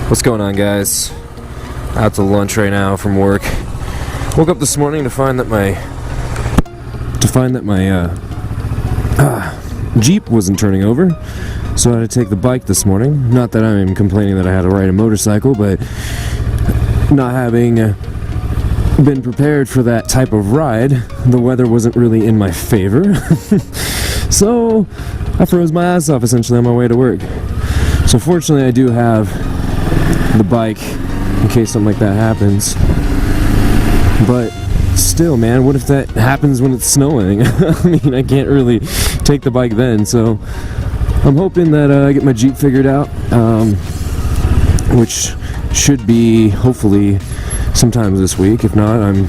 What's going on, guys? Out to lunch right now from work. Woke up this morning to find that my Jeep wasn't turning over, so I had to take the bike this morning. Not that I'm complaining that I had to ride a motorcycle, but not having been prepared for that type of ride, the weather wasn't really in my favor. So I froze my ass off essentially on my way to work. So fortunately I do have the bike in case something like that happens. But still, man, what if that happens when it's snowing? I mean, I can't really take the bike then, so I'm hoping that I get my Jeep figured out, which should be hopefully sometime this week. If not, I'm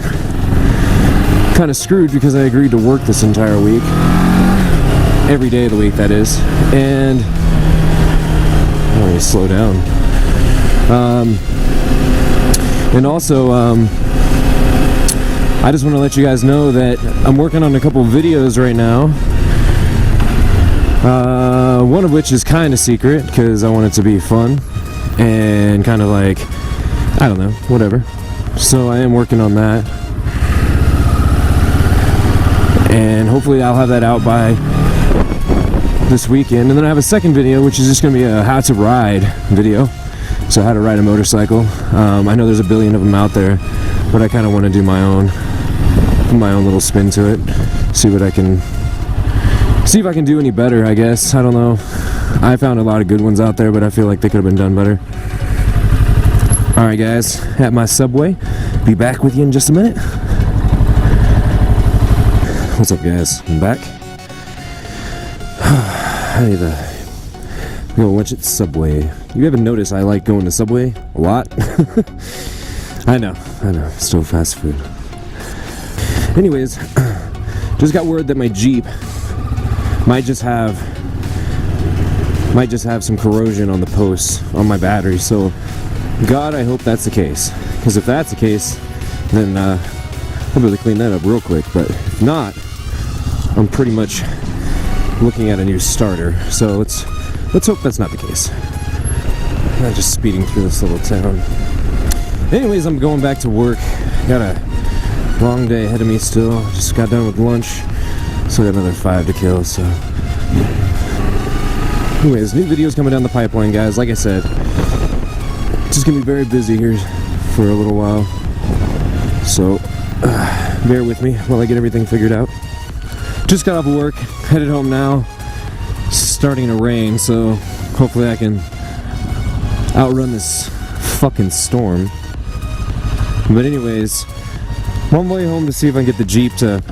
kind of screwed because I agreed to work this entire week, every day of the week that is, and let me slow down. And also, I just want to let you guys know that I'm working on a couple videos right now. One of which is kind of secret because I want it to be fun and kind of like, I don't know, whatever. So I am working on that. And hopefully I'll have that out by this weekend. And then I have a second video, which is just going to be a how to ride video. So how to ride a motorcycle. I know there's a billion of them out there, but I kind of want to do my own little spin to it. See if I can do any better, I guess. I don't know. I found a lot of good ones out there, but I feel like they could have been done better. Alright guys, at my Subway. Be back with you in just a minute. What's up, guys? I'm back. I need to go watch it Subway. You haven't noticed I like going to Subway a lot? I know, still fast food. Anyways, just got word that my Jeep might just have some corrosion on the posts on my battery, so God, I hope that's the case. Because if that's the case, then I'll be able to clean that up real quick. But if not, I'm pretty much looking at a new starter. So let's hope that's not the case. I'm just speeding through this little town. Anyways, I'm going back to work. Got a long day ahead of me still. Just got done with lunch. Still got another 5 to kill, so. Anyways, new videos coming down the pipeline, guys. Like I said, just gonna be very busy here for a little while. So, bear with me while I get everything figured out. Just got off of work, headed home now. It's starting to rain, so hopefully I can outrun this fucking storm. But anyways, one way home to see if I can get the Jeep to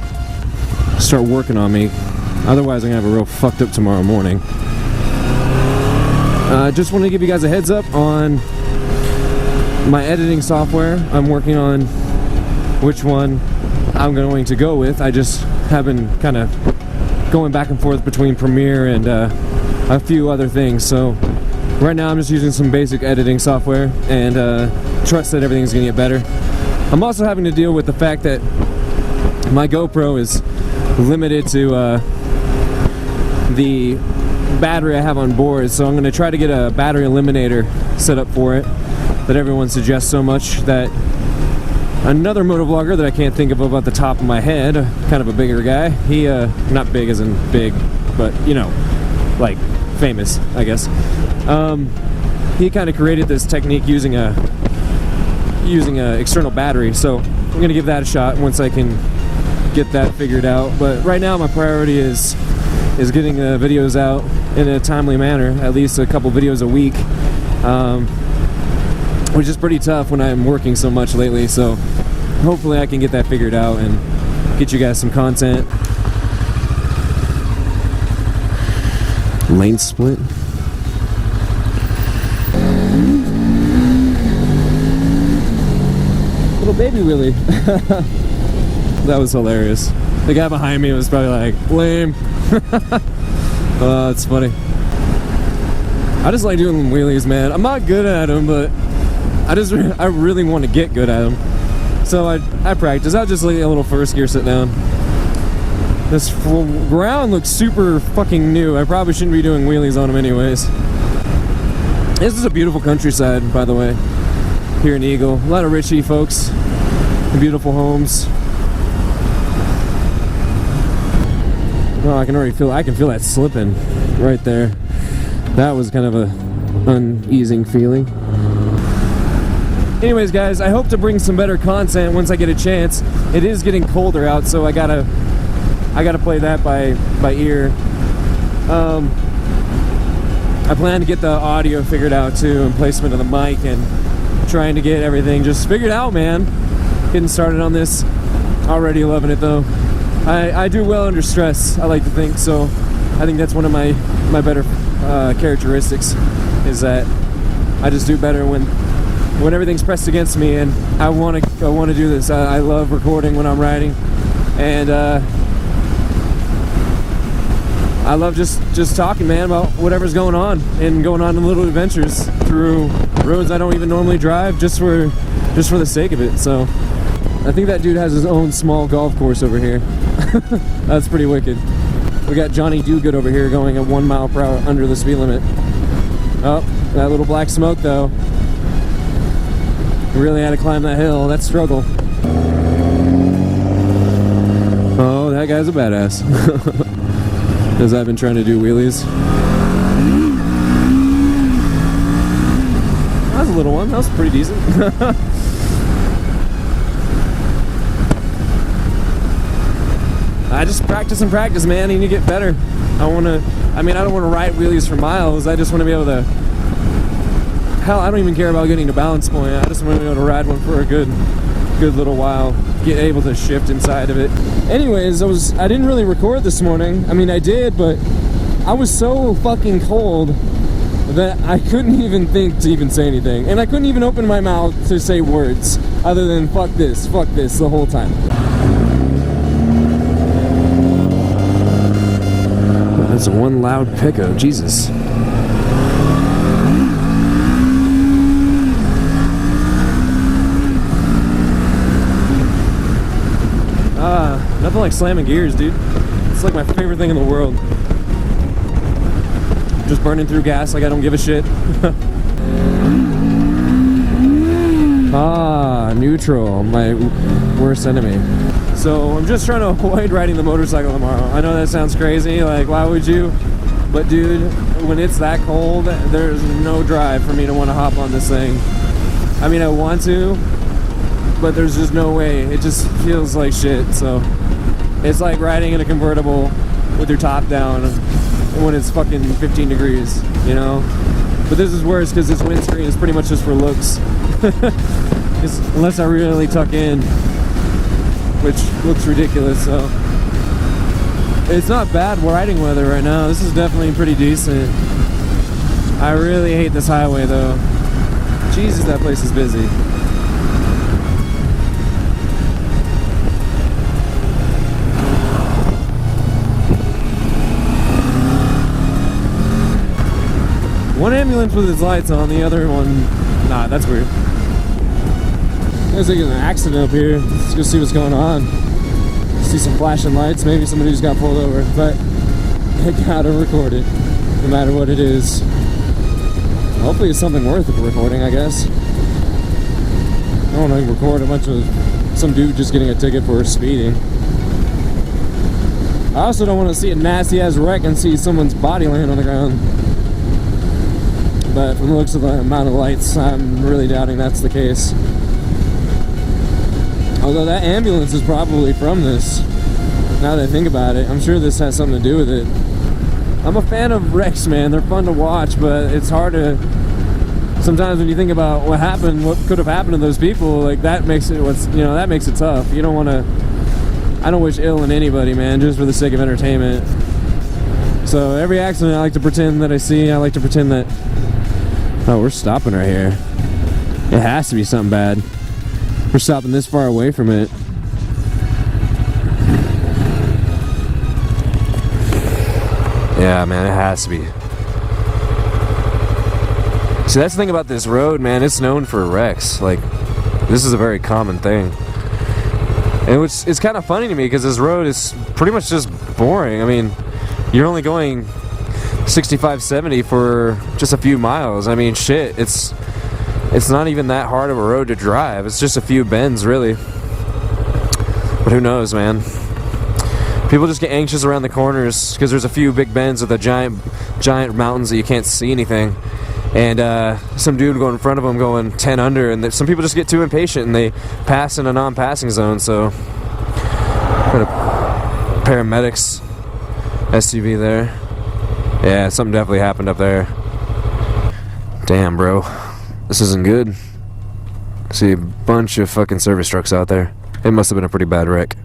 start working on me. Otherwise I'm gonna have a real fucked up tomorrow morning. Just want to give you guys a heads up on my editing software. I'm working on which one I'm going to go with. I just have been kind of going back and forth between Premiere and a few other things. So right now I'm just using some basic editing software and trust that everything's gonna get better. I'm also having to deal with the fact that my GoPro is limited to the battery I have on board, so I'm going to try to get a battery eliminator set up for it that everyone suggests so much. That another motovlogger that I can't think of at the top of my head, kind of a bigger guy, he not big as in big, but you know, like famous, I guess, he kind of created this technique using a external battery. So I'm gonna give that a shot once I can get that figured out. But right now my priority is getting videos out in a timely manner, at least a couple videos a week, which is pretty tough when I'm working so much lately. So hopefully I can get that figured out and get you guys some content. Lane split. Little baby Willie. That was hilarious. The guy behind me was probably like, lame. Oh, it's funny. I just like doing wheelies, man. I'm not good at them, but I really want to get good at them. So I practice. I'll just let a little first gear sit down. This ground looks super fucking new. I probably shouldn't be doing wheelies on them anyways. This is a beautiful countryside, by the way, here in Eagle. A lot of Richie folks, beautiful homes. Oh, I can feel that slipping right there. That was kind of a uneasing feeling. Anyways, guys, I hope to bring some better content once I get a chance. It is getting colder out, so I gotta play that by ear. I plan to get the audio figured out too, and placement of the mic, and trying to get everything just figured out, man. Getting started on this. Already loving it though. I do well under stress, I like to think, so I think that's one of my better characteristics, is that I just do better when everything's pressed against me, and I want to do this. I love recording when I'm riding, and I love just talking, man, about whatever's going on, and going on little adventures through roads I don't even normally drive, just for the sake of it. So I think that dude has his own small golf course over here. That's pretty wicked. We got Johnny Do-Good over here going at 1 mile per hour under the speed limit. Oh, that little black smoke though. Really had to climb that hill. That struggle. Oh, that guy's a badass. As I've been trying to do wheelies. That was a little one. That was pretty decent. I just practice and practice, man. You need to get better. I don't want to ride wheelies for miles. I just want to be able to... Hell, I don't even care about getting to balance point. I just want to be able to ride one for a good little while. Get able to shift inside of it. Anyways, I didn't really record this morning. I mean, I did, but I was so fucking cold that I couldn't even think to even say anything. And I couldn't even open my mouth to say words other than fuck this the whole time. That's one loud pickup, Jesus. Nothing like slamming gears, dude. It's like my favorite thing in the world. Just burning through gas like I don't give a shit. Neutral, my worst enemy. So I'm just trying to avoid riding the motorcycle tomorrow. I know that sounds crazy, like why would you? But dude, when it's that cold, there's no drive for me to want to hop on this thing. I mean, I want to, but there's just no way. It just feels like shit. So it's like riding in a convertible with your top down when it's fucking 15 degrees, you know? But this is worse because this windscreen is pretty much just for looks. Unless I really tuck in, which looks ridiculous. So it's not bad riding weather right now. This is definitely pretty decent. I really hate this highway though. Jesus, that place is busy. One ambulance with its lights on, the other one... Nah, that's weird. There's like an accident up here. Let's go see what's going on. See some flashing lights, maybe somebody just got pulled over. But I gotta record it, no matter what it is. Hopefully it's something worth of recording, I guess. I don't want to record a bunch of some dude just getting a ticket for speeding. I also don't want to see a nasty ass wreck and see someone's body laying on the ground. But from the looks of the amount of lights, I'm really doubting that's the case. Although that ambulance is probably from this. Now that I think about it, I'm sure this has something to do with it. I'm a fan of wrecks, man. They're fun to watch, but it's hard to... Sometimes when you think about what happened, what could have happened to those people, like that makes it that makes it tough. You don't want to... I don't wish ill on anybody, man, just for the sake of entertainment. So every accident I like to pretend that I see, I like to pretend that... Oh, we're stopping right here. It has to be something bad. We're stopping this far away from it. Yeah, man, it has to be. See, that's the thing about this road, man. It's known for wrecks. Like, this is a very common thing. And it's kind of funny to me because this road is pretty much just boring. I mean, you're only going 65, 70 for just a few miles. I mean, shit, it's not even that hard of a road to drive. It's just a few bends, really. But who knows, man? People just get anxious around the corners because there's a few big bends with the giant mountains that you can't see anything. And some dude going in front of them going 10 under, and some people just get too impatient and they pass in a non-passing zone. So, got a paramedics SUV there. Yeah, something definitely happened up there. Damn, bro. This isn't good. See a bunch of fucking service trucks out there. It must have been a pretty bad wreck.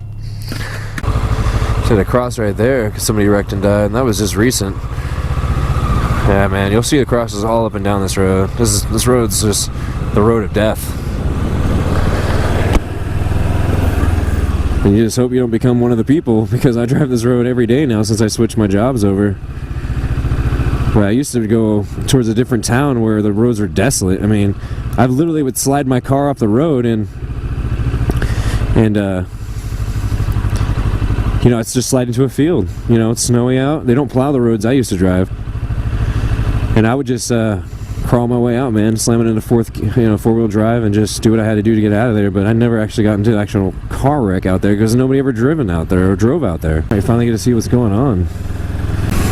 See the cross right there, because somebody wrecked and died, and that was just recent. Yeah, man, you'll see the crosses all up and down this road. This road's just the road of death. And you just hope you don't become one of the people, because I drive this road every day now since I switched my jobs over. But I used to go towards a different town where the roads were desolate. I mean, I literally would slide my car off the road and you know, it's just slide into a field. You know, it's snowy out. They don't plow the roads I used to drive. And I would just crawl my way out, man, slam it into four-wheel drive and just do what I had to do to get out of there. But I never actually got into an actual car wreck out there because nobody ever driven out there or drove out there. I finally get to see what's going on.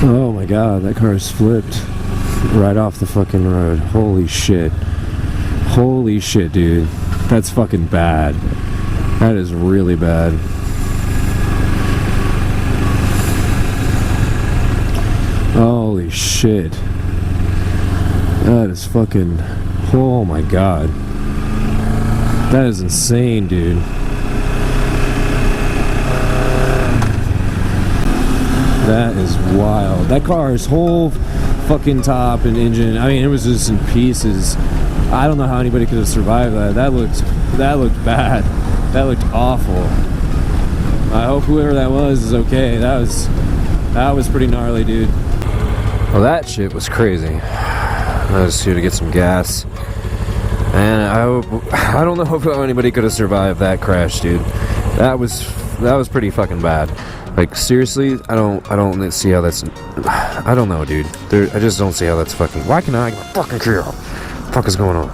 Oh my god, that car is flipped right off the fucking road. Holy shit. Holy shit, dude. That's fucking bad. That is really bad. Holy shit. That is fucking... Oh my god. That is insane, dude. That is wild. That car's whole fucking top and engine, I mean, it was just in pieces. I don't know how anybody could have survived that. That looked bad. That looked awful. I hope whoever that was is okay. That was pretty gnarly, dude. Well, that shit was crazy. I was here to get some gas, and I don't know if anybody could have survived that crash, dude. That was pretty fucking bad. Like, seriously, I don't see how that's... I don't know, dude. I just don't see how that's fucking... Why can I fucking care? What the fuck is going on?